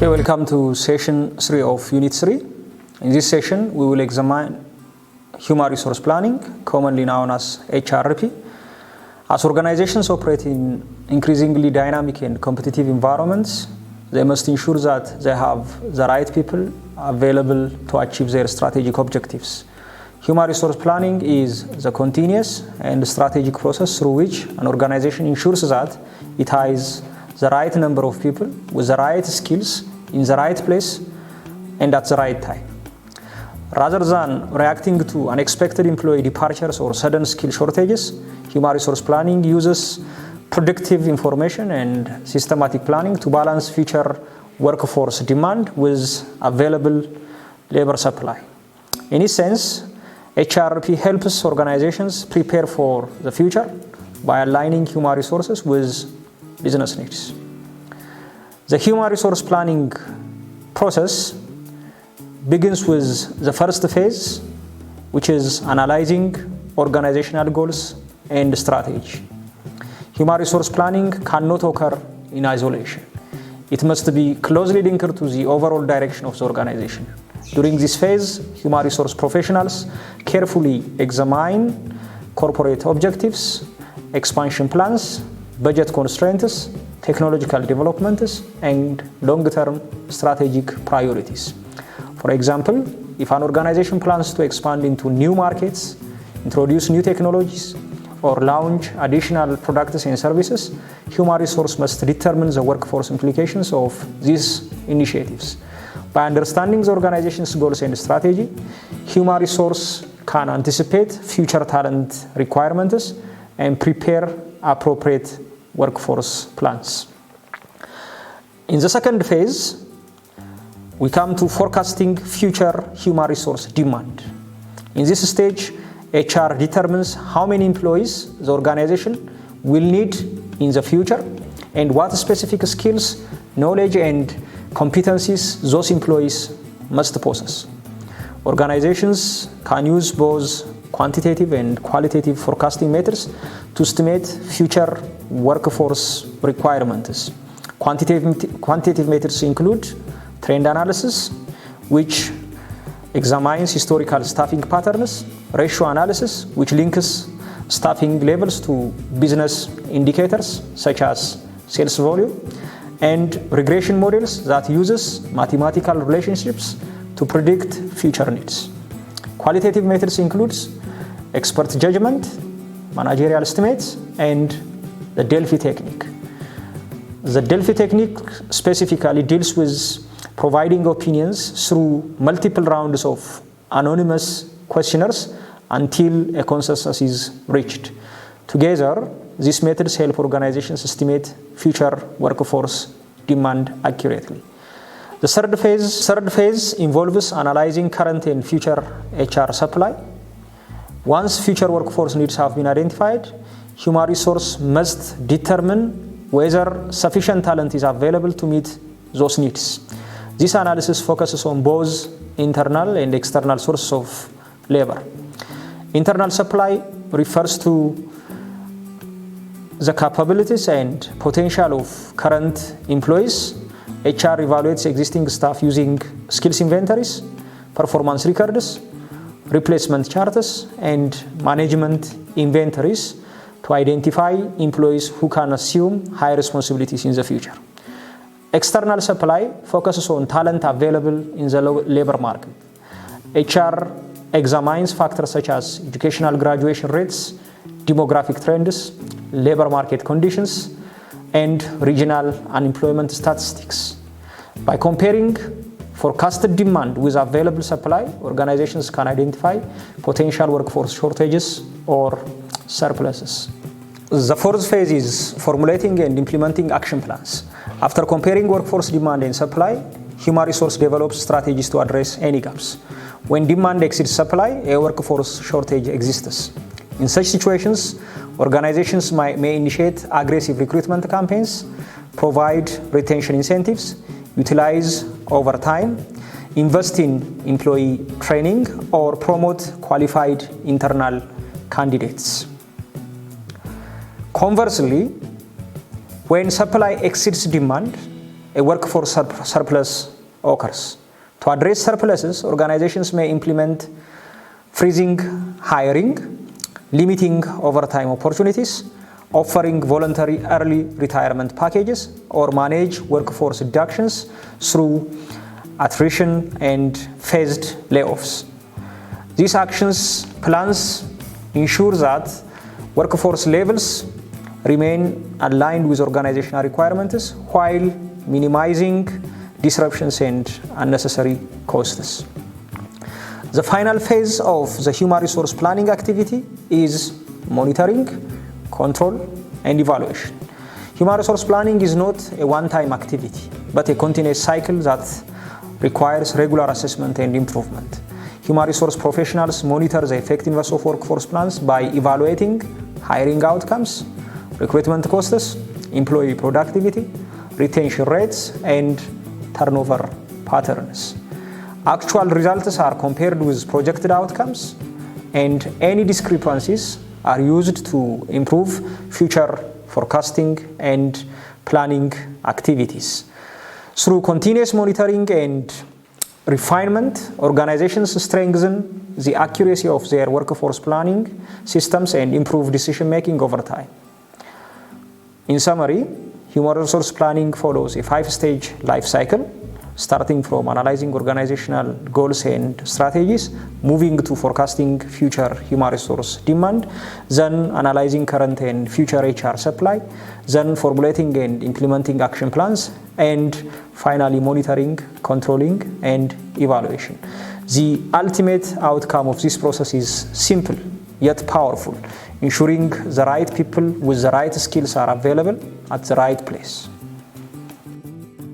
Okay, welcome to session 3 of Unit 3. In this session, we will examine human resource planning, commonly known as HRP. As organizations operate in increasingly dynamic and competitive environments, they must ensure that they have the right people available to achieve their strategic objectives. Human resource planning is the continuous and strategic process through which an organization ensures that it has the right number of people with the right skills in the right place and at the right time. Rather than reacting to unexpected employee departures or sudden skill shortages, human resource planning uses predictive information and systematic planning to balance future workforce demand with available labor supply. In this sense, HRP helps organizations prepare for the future by aligning human resources with business needs. The human resource planning process begins with the first phase, which is analyzing organizational goals and strategy. Human resource planning cannot occur in isolation. It must be closely linked to the overall direction of the organization. During this phase, human resource professionals carefully examine corporate objectives, expansion plans, budget constraints, technological developments, and long-term strategic priorities. For example, if an organization plans to expand into new markets, introduce new technologies, or launch additional products and services, human resource must determine the workforce implications of these initiatives. By understanding the organization's goals and strategy, human resource can anticipate future talent requirements and prepare appropriate workforce plans. In the second phase, we come to forecasting future human resource demand. In this stage, HR determines how many employees the organization will need in the future and what specific skills, knowledge, and competencies those employees must possess. Organizations can use both quantitative and qualitative forecasting methods to estimate future workforce requirements. Quantitative methods include trend analysis, which examines historical staffing patterns, ratio analysis, which links staffing levels to business indicators such as sales volume, and regression models that uses mathematical relationships to predict future needs. Qualitative methods includes expert judgment, managerial estimates, and the Delphi technique. The Delphi technique specifically deals with providing opinions through multiple rounds of anonymous questionnaires until a consensus is reached. Together, these methods help organizations estimate future workforce demand accurately. The third phase involves analyzing current and future HR supply. Once future workforce needs have been identified, human resource must determine whether sufficient talent is available to meet those needs. This analysis focuses on both internal and external sources of labor. Internal supply refers to the capabilities and potential of current employees. HR evaluates existing staff using skills inventories, performance records, replacement charts, and management inventories to identify employees who can assume high responsibilities in the future. External supply focuses on talent available in the labor market. HR examines factors such as educational graduation rates, demographic trends, labor market conditions, and regional unemployment statistics. By comparing forecasted demand with available supply, organizations can identify potential workforce shortages or surpluses. The fourth phase is formulating and implementing action plans. After comparing workforce demand and supply, human resource develops strategies to address any gaps. When demand exceeds supply, a workforce shortage exists. In such situations, organizations may initiate aggressive recruitment campaigns, provide retention incentives, utilize overtime, invest in employee training, or promote qualified internal candidates. Conversely, when supply exceeds demand, a workforce surplus occurs. To address surpluses, organizations may implement freezing hiring, limiting overtime opportunities, offering voluntary early retirement packages, or manage workforce reductions through attrition and phased layoffs. These actions plans ensure that workforce levels remain aligned with organizational requirements while minimizing disruptions and unnecessary costs. The final phase of the human resource planning activity is monitoring, control, and evaluation. Human resource planning is not a one-time activity, but a continuous cycle that requires regular assessment and improvement. Human resource professionals monitor the effectiveness of workforce plans by evaluating hiring outcomes, recruitment costs, employee productivity, retention rates, and turnover patterns. Actual results are compared with projected outcomes, and any discrepancies are used to improve future forecasting and planning activities. Through continuous monitoring and refinement, organizations strengthen the accuracy of their workforce planning systems and improve decision-making over time. In summary, human resource planning follows a 5-stage life cycle, starting from analyzing organizational goals and strategies, moving to forecasting future human resource demand, then analyzing current and future HR supply, then formulating and implementing action plans, and finally monitoring, controlling, and evaluation. The ultimate outcome of this process is simple yet powerful, ensuring the right people with the right skills are available at the right place.